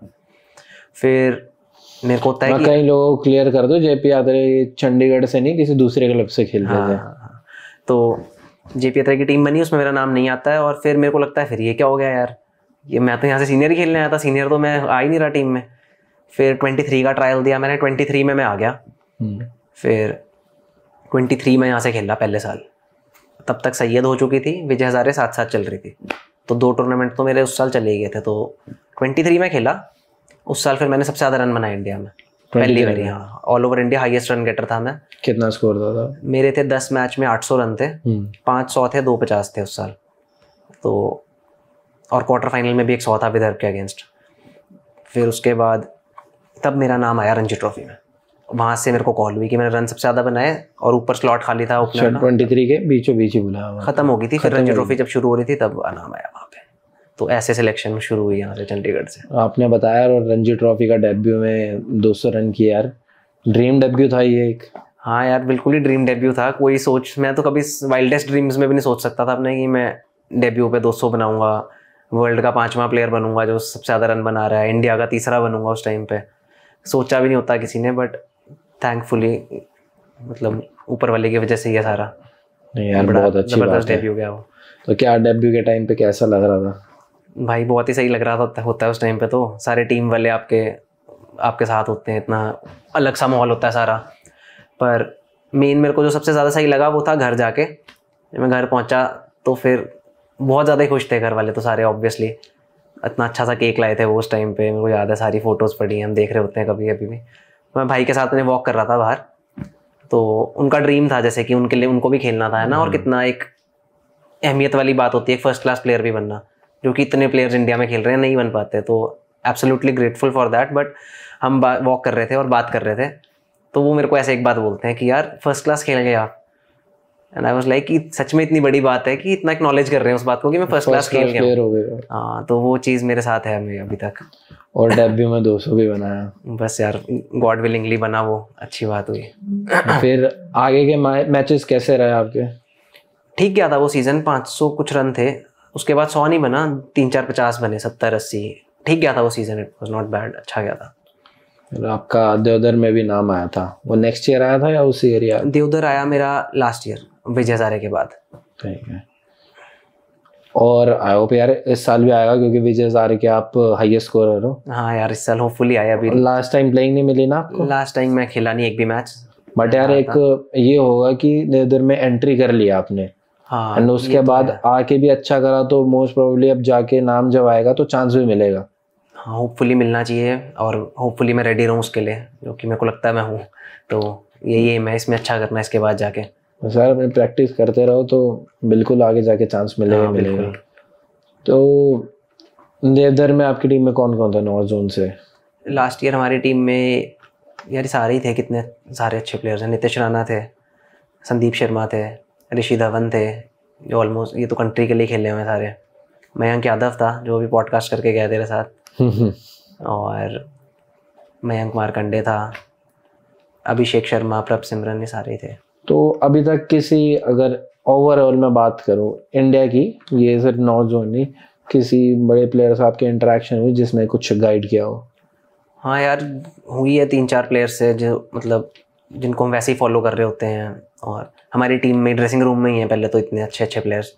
फिर मेरे को होता है कि कई लोगों को क्लियर कर दो, जेपी अत्रे चंडीगढ़ से नहीं किसी दूसरे क्लब से खेलते थे। तो जेपी अत्रे की टीम बनी, उसमें मेरा नाम नहीं आता है। और फिर मेरे को लगता है फिर ये क्या हो गया यार, ये मैं तो यहाँ से सीनियर ही खेलने आया था, सीनियर तो मैं आ ही नहीं रहा टीम में। फिर 23 का ट्रायल दिया मैंने, 23 में मैं आ गया। फिर 23 में यहाँ से खेला पहले साल। तब तक सैयद हो चुकी थी, विजय हजारे साथ साथ चल रही थी, तो 2 टूर्नामेंट तो मेरे उस साल चले ही गए थे। तो 23 में खेला उस साल। फिर मैंने सबसे ज़्यादा रन बनाए इंडिया में, पहली बार। हाँ, all over India highest run getter था मैं। कितना स्कोर था? मेरे थे 10 मैच में 800 रन थे, 500 थे, 250 थे उस साल। तो और क्वार्टर फाइनल में भी एक 100 था विदर्भ के अगेंस्ट। फिर उसके बाद तब मेरा नाम आया रणजी ट्रॉफी में। वहाँ से मेरे को कॉल हुई कि मैंने रन सबसे ज़्यादा बनाए और ऊपर स्लॉट खाली था ओपनर का। 23 के बीचों बीच ही बुलाया, खत्म हो गई थी। फिर रणजी ट्रॉफी जब शुरू हो रही थी तब नाम आया वहाँ पे। तो ऐसे सिलेक्शन शुरू हुई यहाँ से चंडीगढ़ से। आपने बताया और रणजी ट्रॉफी का डेब्यू में 200 रन किए यार, ड्रीम डेब्यू था ये एक। हाँ यार, बिल्कुल ही ड्रीम डेब्यू था। कोई सोच, मैं तो कभी वाइल्डेस्ट ड्रीम्स में भी नहीं सोच सकता था अपने कि मैं डेब्यू पे 200 बनाऊंगा, वर्ल्ड का 5वां प्लेयर बनूंगा जो सबसे ज़्यादा रन बना रहा है, इंडिया का 3रा बनूंगा। उस टाइम पे सोचा भी नहीं होता किसी ने, बट थैंकफुली मतलब ऊपर वाले की वजह से ये सारा नहीं यार, बहुत अच्छी जबरदस्त डेब्यू गया वो। तो क्या डेब्यू के टाइम पे कैसा लग रहा था? भाई बहुत ही सही लग रहा था। होता है उस टाइम पे तो सारे टीम वाले आपके साथ होते हैं, इतना अलग सा माहौल होता है सारा। पर मेन मेरे को जो सबसे ज़्यादा सही लगा वो था घर जाके। जब मैं घर पहुंचा तो फिर बहुत ज़्यादा ही खुश थे घर वाले तो सारे, ऑब्वियसली। इतना अच्छा सा केक लाए थे वो उस टाइम पे, मेरे को याद है, सारी फ़ोटोज़ पड़ी हैं, हम देख रहे होते हैं कभी कभी भी। मैं भाई के साथ में वॉक कर रहा था बाहर, तो उनका ड्रीम था जैसे कि उनके लिए, उनको भी खेलना था, है ना। और कितना एक अहमियत वाली बात होती है फर्स्ट क्लास प्लेयर भी बनना, जो कि इतने प्लेयर्स इंडिया में खेल रहे हैं नहीं बन पाते। तो absolutely grateful for that. But हम वॉक कर रहे थे और बात कर रहे थे, तो वो मेरे को ऐसे एक बात बोलते हैं कि यार फर्स्ट क्लास खेल गए आप। एंड आई वाज लाइक कि सच में इतनी बड़ी बात है कि इतना एक्नॉलेज कर रहे हैं उस बात को कि मैं फर्स्ट क्लास खेल गया। हाँ, तो वो चीज़ मेरे साथ है हमें अभी तक। और डेब्यू में 200 भी बनाया। बस यार, गॉड विलिंगली बना, वो अच्छी बात हुई। फिर आगे के मैचेस कैसे रहे आपके? ठीक गया था वो सीज़न, 500 कुछ रन थे। उसके बाद 100 नहीं बना, 3-4-50 बने, 70-80। ठीक गया था वो season, it was not bad, अच्छा गया था। आपका देवधर में भी नाम आया था, वो नेक्स्ट ईयर आया था या उसी ईयर आया? देवधर आया मेरा लास्ट ईयर, विजय हजारे के बाद। ठीक है। और आई होप यार इस साल भी आएगा, क्योंकि विजय हजारे के आप हाईएस्ट स्कोरर हो। हाँ यार, इस साल होपफुली आया। अभी लास्ट टाइम प्लेइंग नहीं मिली ना आपको? लास्ट टाइम मैं खेला नहीं एक भी मैच। बट यार एक ये होगा कि देवधर में एंट्री कर लिया आपने। हाँ, एंड उसके बाद आके भी अच्छा करा तो मोस्ट प्रोबेबली अब जाके नाम जब आएगा तो चांस भी मिलेगा। हाँ, होपफुली मिलना चाहिए और होपफुली मैं रेडी रहूँ उसके लिए, जो कि मेरे को लगता है मैं हूँ। तो यही है, मैं इसमें अच्छा करना है इसके बाद जाके। सर अपनी प्रैक्टिस करते रहो तो बिल्कुल आगे जाके चांस मिलेगा। मिलेगा। तो देवधर में आपकी टीम में कौन कौन था नॉर्थ जोन से? लास्ट ईयर हमारी टीम में यार सारे ही थे, कितने सारे अच्छे प्लेयर्स हैं। नितिश राणा थे, संदीप शर्मा थे, ऋषि धवन थे, जो ऑलमोस्ट ये तो कंट्री के लिए खेले हुए सारे। मयंक यादव था जो अभी पॉडकास्ट करके गया तेरे साथ, और मयंक मारकंडे था, अभिषेक शर्मा, प्रभ सिमरन, ये सारे ही थे। तो अभी तक किसी, अगर ओवरऑल मैं बात करूं इंडिया की, ये सिर्फ नॉर्थ जोन नहीं, किसी बड़े प्लेयर से आपके इंटरेक्शन हुई जिसने कुछ गाइड किया हो? हाँ यार, हुई है 3-4 प्लेयर्स से जो मतलब जिनको हम वैसे ही फॉलो कर रहे होते हैं। और हमारी टीम में ड्रेसिंग रूम में ही है पहले तो इतने अच्छे अच्छे प्लेयर्स।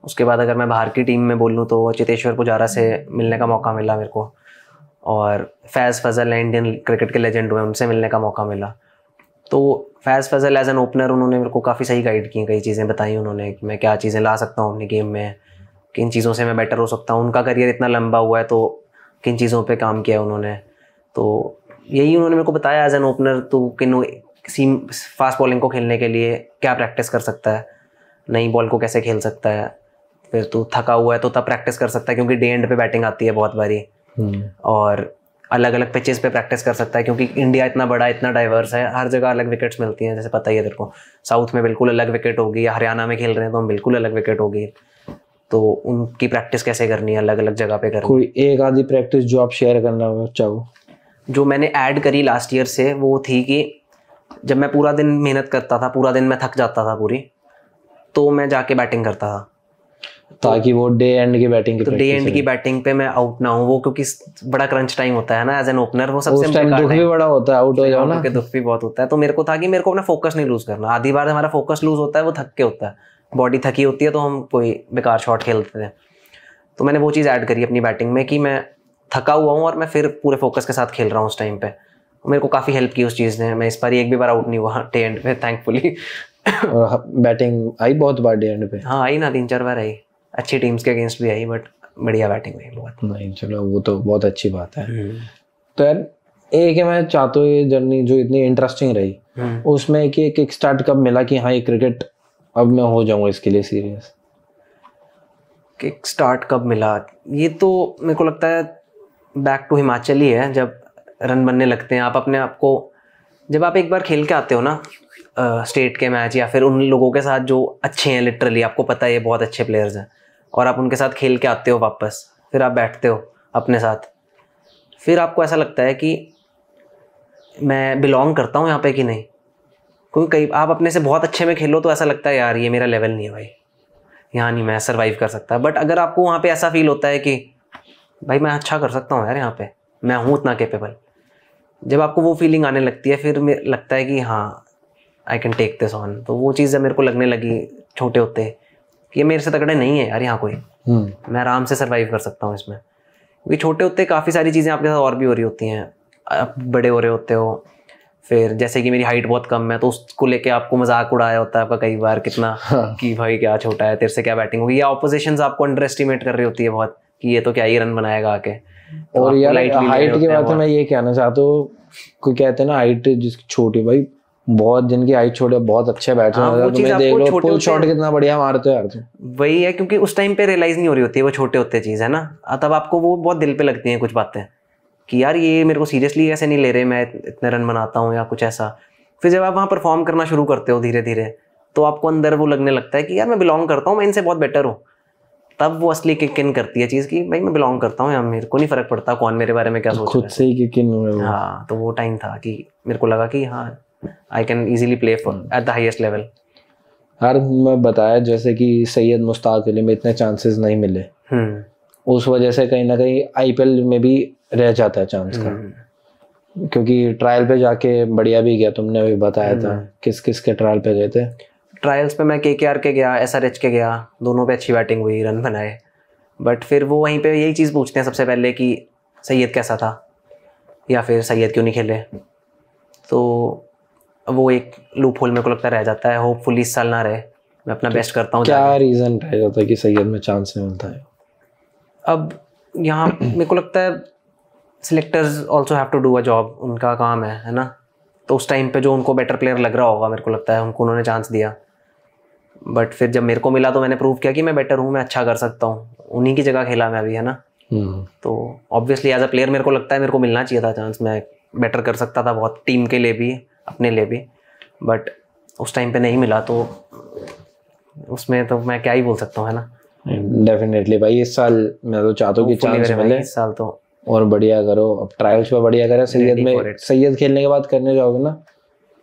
उसके बाद अगर मैं बाहर की टीम में बोलूँ तो चेतेश्वर पुजारा से मिलने का मौका मिला मेरे को, और फैज़ फजल इंडियन क्रिकेट के लेजेंड हुए, उनसे मिलने का मौका मिला। तो फैज़ फजल एज एन ओपनर उन्होंने मेरे को काफ़ी सही गाइड की, कई चीज़ें बताई उन्होंने कि मैं क्या चीज़ें ला सकता हूँ अपनी गेम में, किन चीज़ों से मैं बेटर हो सकता हूँ। उनका करियर इतना लंबा हुआ है तो किन चीज़ों पे काम किया उन्होंने, तो यही उन्होंने मेरे को बताया एज एन ओपनर तो किन सीम फास्ट बॉलिंग को खेलने के लिए क्या प्रैक्टिस कर सकता है, नई बॉल को कैसे खेल सकता है, फिर तू थका हुआ है तो तब प्रैक्टिस कर सकता है क्योंकि डे एंड पे बैटिंग आती है बहुत बारी, और अलग अलग पिचेस पे प्रैक्टिस कर सकता है क्योंकि इंडिया इतना बड़ा, इतना डाइवर्स है, हर जगह अलग विकेट्स मिलती हैं। जैसे पता ही है तेरे को, साउथ में बिल्कुल अलग विकेट होगी, या हरियाणा में खेल रहे हैं तो हम बिल्कुल अलग विकेट होगी। तो उनकी प्रैक्टिस कैसे करनी है, अलग अलग जगह पे करनी। कोई एक आधी प्रैक्टिस जो आप शेयर करना चाहो? जो मैंने ऐड करी लास्ट ईयर से वो थी कि जब मैं पूरा दिन मेहनत करता था, पूरा दिन मैं थक जाता था पूरी, तो मैं जाके बैटिंग करता था, ताकि वो डे एंड की बैटिंग की तो डे एंड की बैटिंग पे मैं आउट ना हूँ। वो क्योंकि बड़ा क्रंच टाइम होता है ना एज एन ओपनर, वो सबसे उस टाइम दुख भी बड़ा होता है, आउट हो जाओ ना, दुख भी बहुत होता है। तो मेरे को था कि मेरे को अपना फोकस नहीं लूज करना। आधी बार हमारा फोकस लूज होता है वो थक के होता है, बॉडी थकी होती है, तो हम कोई बेकार शॉट खेलते थे। तो मैंने वो चीज़ ऐड करी अपनी बैटिंग में कि मैं थका हुआ हूँ और मैं फिर पूरे फोकस के साथ खेल रहा हूँ उस टाइम पे। मेरे को काफ़ी हेल्प की उस चीज़ ने। मैं इस बार एक भी बार आउट नहीं हुआ डे एंड पे, थैंकफुली। और बैटिंग आई बहुत बार डे एंड पे? हाँ आई ना, 3-4 बार आई, अच्छी टीम्स के अगेंस्ट भी आई, बट बढ़िया बैटिंग हुई बहुत। नहीं चलो वो तो बहुत अच्छी बात है। तो यार एक है, मैं चाहता हूँ ये जर्नी जो इतनी इंटरेस्टिंग रही उसमें एक किक स्टार्ट कब मिला कि हाँ ये क्रिकेट अब मैं हो जाऊंगा इसके लिए सीरियस? किक स्टार्ट कब मिला, ये तो मेरे को लगता है बैक टू हिमाचल ही है। जब रन बनने लगते हैं आप अपने आप को, जब आप एक बार खेल के आते हो ना स्टेट के मैच, या फिर उन लोगों के साथ जो अच्छे हैं, लिटरली आपको पता है ये बहुत अच्छे प्लेयर्स हैं, और आप उनके साथ खेल के आते हो वापस, फिर आप बैठते हो अपने साथ, फिर आपको ऐसा लगता है कि मैं बिलोंग करता हूँ यहाँ पे कि नहीं। क्योंकि कई आप अपने से बहुत अच्छे में खेलो तो ऐसा लगता है यार ये मेरा लेवल नहीं है भाई, यहाँ नहीं मैं सर्वाइव कर सकता। बट अगर आपको वहाँ पे ऐसा फील होता है कि भाई मैं अच्छा कर सकता हूँ यार, यहाँ पे मैं हूँ उतना कैपेबल, जब आपको वो फीलिंग आने लगती है फिर लगता है कि हाँ I can take this on. तो वो चीज़ जब मेरे को लगने लगी छोटे होते कि ये मेरे से तगड़े नहीं है यार यहाँ कोई, मैं आराम से सर्वाइव कर सकता हूँ इसमें। क्योंकि छोटे होते काफ़ी सारी चीज़ें आपके साथ और भी हो रही होती हैं, आप बड़े हो रहे होते हो, फिर जैसे कि मेरी हाइट बहुत कम है तो उसको लेके आपको मजाक उड़ाया होता है आपका कई बार कितना कि भाई क्या छोटा है, तेरे से क्या बैटिंग होगी, या ऑपोजिशंस आपको अंडर एस्टिमेट कर रही होती है बहुत कि ये तो क्या ही रन बनाएगा आके। तो और यार हाइट की बात है, मैं ये कहना चाहता हूँ, कोई कहते हैं ना हाइट जिसकी छोटी, भाई बहुत जिनकी हाइट छोटी बहुत अच्छे बैट्समैन हैं, तुम्हें देख लो पुल शॉट कितना बढ़िया मारते हो यार तुम। वही है, क्योंकि उस टाइम पे रियलाइज नहीं हो रही होती है वो छोटे होते चीज़ है ना, तब आपको वो बहुत दिल पे लगती हैं कुछ बातें कि यार ये मेरे को सीरियसली ऐसे नहीं ले रहे, मैं इतने रन बनाता हूँ या कुछ ऐसा। फिर जब आप वहाँ परफॉर्म करना शुरू करते हो धीरे धीरे, तो आपको अंदर वो लगने लगता है कि यार मैं बिलोंग करता हूँ, मैं इनसे बहुत बेटर हूँ। तब वो असली किक इन करती है चीज़ की भाई मैं बिलोंग करता हूँ, या मेरे को नहीं फर्क पड़ता कौन मेरे बारे में क्या सोच रहा है, खुद से ही किक इन हुआ। हाँ, तो वो टाइम था कि मेरे को लगा कि हाँ I can easily play for at the highest level. यार मैं बताया जैसे कि सैयद मुश्ताक अली में इतने चांसेस नहीं मिले, उस वजह से कहीं ना कहीं आईपीएल में भी रह जाता है चांस का, क्योंकि ट्रायल पे जाके बढ़िया भी गया, तुमने भी बताया था। किस किस के ट्रायल पे गए थे? ट्रायल्स पे मैं केकेआर के गया, एसआरएच के गया, दोनों पे अच्छी बैटिंग हुई, रन बनाए। बट फिर वो वहीं पे यही चीज़ पूछते हैं सबसे पहले कि सैयद कैसा था, या फिर सैयद क्यों नहीं खेले। तो वो एक लूप होल मेरे को लगता रह जाता है। होपफुली इस साल ना रहे, मैं अपना बेस्ट करता हूँ। क्या रीज़न रह जाता है कि सैयद में चांस नहीं मिलता है? अब यहाँ मेरे को लगता है selectors also have to do a job, उनका काम है ना। तो उस टाइम पे जो उनको बेटर प्लेयर लग रहा होगा, मेरे को लगता है उनको उन्होंने चांस दिया। बट फिर जब मेरे को मिला तो मैंने प्रूव किया कि मैं बेटर हूँ, मैं अच्छा कर सकता हूँ। उन्हीं की जगह खेला मैं भी, है ना। तो ऑब्वियसली एज अ प्लेयर मेरे को लगता है मेरे को मिलना चाहिए था चांस, मैं बेटर कर सकता था बहुत, टीम के लिए भी अपने लिए भी। बट उस टाइम पे नहीं मिला, तो उसमें तो मैं क्या ही बोल सकता हूँ, है ना। डेफिनेटली भाई इस साल मैं तो चाहता हूँ कि चांस मिले इस साल तो, और बढ़िया करो। अब ट्रायल्स पे बढ़िया करे, सैयद में सैयद खेलने के बाद करने जाओगे ना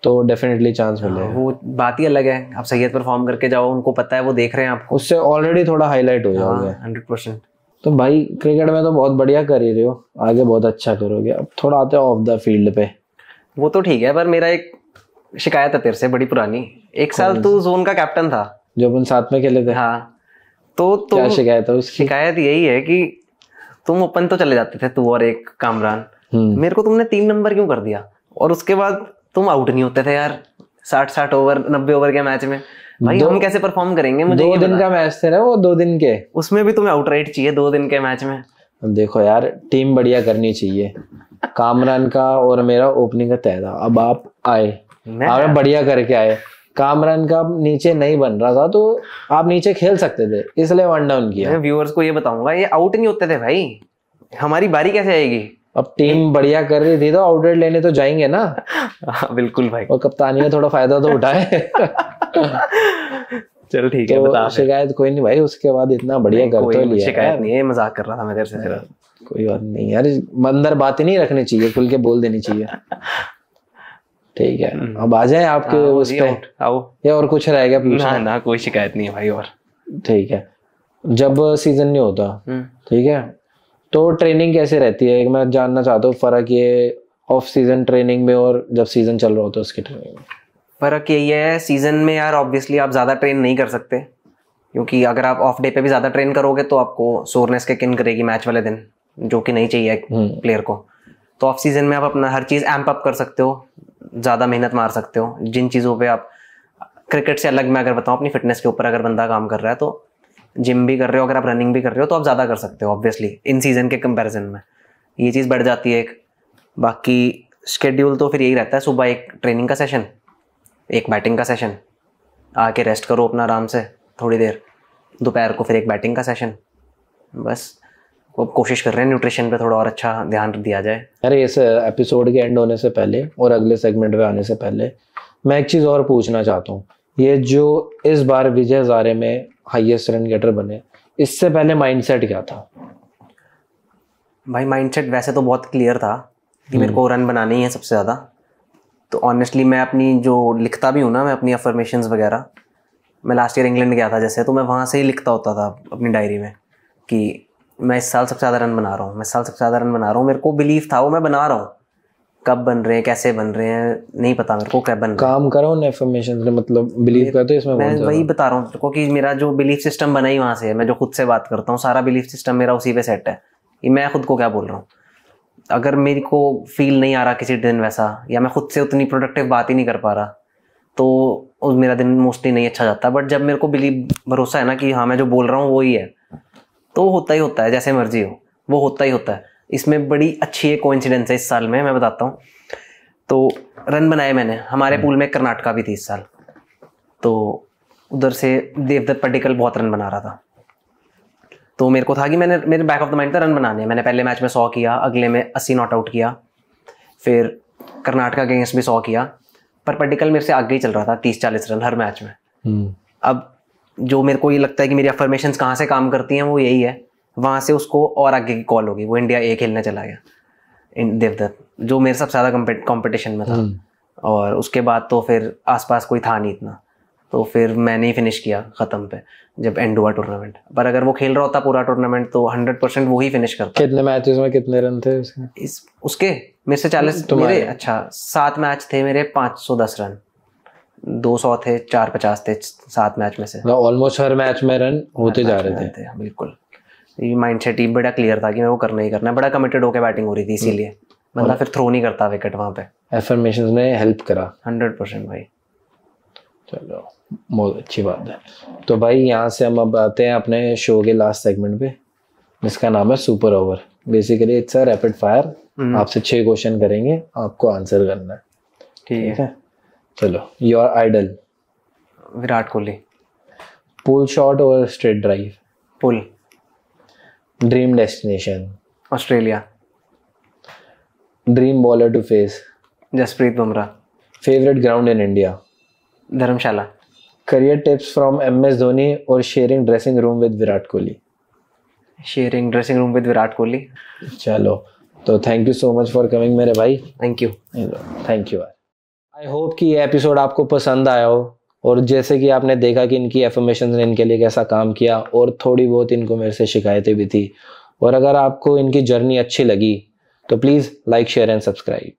तो डेफिनेटली चांस मिलेगा। वो बात ही अलग है। आप सैयद परफॉर्म करके जाओ, उनको पता है, वो देख रहे हैं आपको, उससे ऑलरेडी थोड़ा हाईलाइट हो जाओगे। 100%। तो भाई क्रिकेट में तो बहुत बढ़िया कर ही रहे हो, आगे बहुत अच्छा करोगे। अब थोड़ा आते हो ऑफ द फील्ड पे। वो तो ठीक है, पर मेरा एक शिकायत है तेरे से बड़ी पुरानी। एक साल तू जोन का कैप्टन था, जो अपन साथ में खेले थे। हाँ, तो क्या शिकायत है उसकी? शिकायत यही है कि तुम ओपन तो चले जाते थे, तू और एक कामरान। मेरे को तुमने 3 नंबर क्यों कर दिया? और उसके बाद तुम आउट नहीं होते थे यार 60 ओवर 90 ओवर के मैच में। भाई हम कैसे परफॉर्म करेंगे? मुझे 2 दिन का मैच थे ना वो, 2 दिन के, उसमें भी तुम्हें आउटराइट चाहिए 2 दिन के मैच में। देखो यार टीम बढ़िया करनी चाहिए। कामरान का और मेरा ओपनिंग का तय था। अब आप आए, आप बढ़िया करके आए। कामरान का नीचे नहीं बन रहा था तो आप नीचे खेल सकते थे, इसलिए वन डाउन किया। मैं व्यूअर्स को ये बताऊंगा, ये आउट नहीं होते थे भाई, हमारी बारी कैसे आएगी? अब टीम बढ़िया कर रही थी तो आउटराइट लेने तो जाएंगे ना। बिल्कुल भाई, और कप्तानी का थोड़ा फायदा तो उठाए। चल ठीक है, बता। शिकायत कोई नहीं भाई, उसके बाद इतना बढ़िया कर तो लिया। शिकायत नहीं है, मजाक कर रहा था मैं तेरे से सिर्फ। कोई बात नहीं यार, अंदर बात ही नहीं रखनी चाहिए, खुल के बोल देनी चाहिए। ठीक है, अब आ जाए आपके उस पे, आओ। या और कुछ रह गया पूछना? ना कोई शिकायत नहीं है भाई। और ठीक है, जब सीजन नहीं होता, ठीक है, तो ट्रेनिंग कैसे रहती है? मैं जानना चाहता हूँ फर्क ये ऑफ सीजन ट्रेनिंग में और जब सीजन चल रहा होता है उसकी ट्रेनिंग में। फर्क यही है, सीजन में यार ऑब्वियसली आप ज़्यादा ट्रेन नहीं कर सकते, क्योंकि अगर आप ऑफ डे पे भी ज़्यादा ट्रेन करोगे तो आपको सोरनेस किक इन करेगी मैच वाले दिन, जो कि नहीं चाहिए प्लेयर को। तो ऑफ सीजन में आप अपना हर चीज़ एम्प अप कर सकते हो, ज़्यादा मेहनत मार सकते हो। जिन चीज़ों पे आप क्रिकेट से अलग मैं अगर बताऊँ, अपनी फिटनेस के ऊपर अगर बंदा काम कर रहा है, तो जिम भी कर रहे हो, अगर आप रनिंग भी कर रहे हो, तो आप ज़्यादा कर सकते हो ऑब्वियसली इन सीज़न के कंपैरिजन में, ये चीज़ बढ़ जाती है एक। बाकी शेड्यूल तो फिर यही रहता है, सुबह एक ट्रेनिंग का सेशन, एक बैटिंग का सेशन, आके रेस्ट करो अपना आराम से थोड़ी देर, दोपहर को फिर एक बैटिंग का सेशन। बस वो कोशिश कर रहे हैं न्यूट्रिशन पे थोड़ा और अच्छा ध्यान दिया जाए। अरे इस एपिसोड के एंड होने से पहले और अगले सेगमेंट पे आने से पहले मैं एक चीज़ और पूछना चाहता हूँ। ये जो इस बार विजय हजारे में हाईएस्ट रन गेटर बने, इससे पहले माइंडसेट क्या था? भाई माइंडसेट वैसे तो बहुत क्लियर था कि मेरे को रन बनाने ही है सबसे ज़्यादा। तो ऑनेस्टली मैं अपनी जो लिखता भी हूँ ना, मैं अपनी अफर्मेशंस वगैरह, मैं लास्ट ईयर इंग्लैंड गया था जैसे, तो मैं वहाँ से ही लिखता होता था अपनी डायरी में कि मैं इस साल सबसे ज़्यादा रन बना रहा हूँ, मैं इस साल सबसे ज़्यादा रन बना रहा हूँ। मेरे को बिलीव था वो मैं बना रहा हूँ, कब बन रहे हैं कैसे बन रहे हैं नहीं पता मेरे को, कब बन रहे हैं। काम करो उन अफर्मेशंस में, मतलब बिलीव करते हो इसमें? मैं वही बता रहा हूँ तेरे को कि मेरा जो बिलीफ सिस्टम बना ही वहाँ से है। मैं जो खुद से बात करता हूँ, सारा बिलीफ सिस्टम मेरा उसी पे सेट है। ये मैं खुद को क्या बोल रहा हूँ, अगर मेरे को फील नहीं आ रहा किसी दिन वैसा, या मैं खुद से उतनी प्रोडक्टिव बात ही नहीं कर पा रहा, तो मेरा दिन मोस्टली नहीं अच्छा जाता। बट जब मेरे को बिलीव भरोसा है ना कि हाँ मैं जो बोल रहा हूँ वो ही है, तो होता ही होता है, जैसे मर्जी हो वो होता ही होता है। इसमें बड़ी अच्छी एक कोइंसिडेंस है इस साल में, मैं बताता हूँ। तो रन बनाए मैंने, हमारे पूल में कर्नाटका भी थी इस साल, तो उधर से देवदत्त पडिक्कल बहुत रन बना रहा था। तो मेरे को था कि मैंने, मेरे बैक ऑफ द माइंड था रन बनाने। मैंने पहले मैच में 100 किया, अगले में 80 नॉट आउट किया, फिर कर्नाटका के अगेंस्ट भी 100 किया, पर पडिक्कल मेरे से आगे ही चल रहा था 30-40 रन हर मैच में। अब जो मेरे को ये लगता है कि मेरी अफर्मेशंस कहाँ से काम करती हैं वो यही है, वहाँ से उसको और आगे की कॉल होगी। वो इंडिया ए खेलने चला गया देवदत्त, जो मेरे सबसे ज़्यादा कंपटीशन में था, और उसके बाद तो फिर आसपास कोई था नहीं इतना, तो फिर मैंने ही फिनिश किया ख़त्म पे जब एंड हुआ टूर्नामेंट। पर अगर वो खेल रहा होता पूरा टूर्नामेंट तो 100% वो ही फिनिश करता। कितने मैचेस में कितने रन थे उसके? उसके मेरे से 40 मेरे, अच्छा 7 मैच थे मेरे 510 रन, 200 थे, 450 थे 7 मैच में से। ऑलमोस्ट हर मैच में रन होते जा रहे थे। बिल्कुल, ये माइंडसेट ही बड़ा क्लियर था कि मेरे को करना ही करना है। बड़ा कमिटेड होकर बैटिंग हो रही थी, इसीलिए बंदा फिर थ्रो नहीं करता विकेट वहाँ पे। एफर्मेशंस ने हेल्प करा 100% भाई। चलो बहुत अच्छी बात है। तो भाई यहाँ से हम अब आते हैं अपने शो के लास्ट सेगमेंट पे, जिसका नाम है super over. Basically it's a rapid fire, आपसे 6 क्वेश्चन करेंगे, आपको आंसर करना है। ठीक है, चलो। Your idol? Virat Kohli. Pull shot और straight drive? Pull. Dream destination? Australia. Dream bowler to face? Jasprit Bumrah. Favourite ground in India? Dharamshala. Career tips from MS Dhoni और sharing dressing room with Virat Kohli? Sharing dressing room with Virat Kohli. चलो, तो thank you so much for coming मेरे भाई। Thank you. Thank you. I hope कि ये episode आपको पसंद आया हो, और जैसे कि आपने देखा कि इनकी एफर्मेशंस ने इनके लिए कैसा काम किया, और थोड़ी बहुत इनको मेरे से शिकायतें भी थी। और अगर आपको इनकी जर्नी अच्छी लगी तो please like, share and subscribe.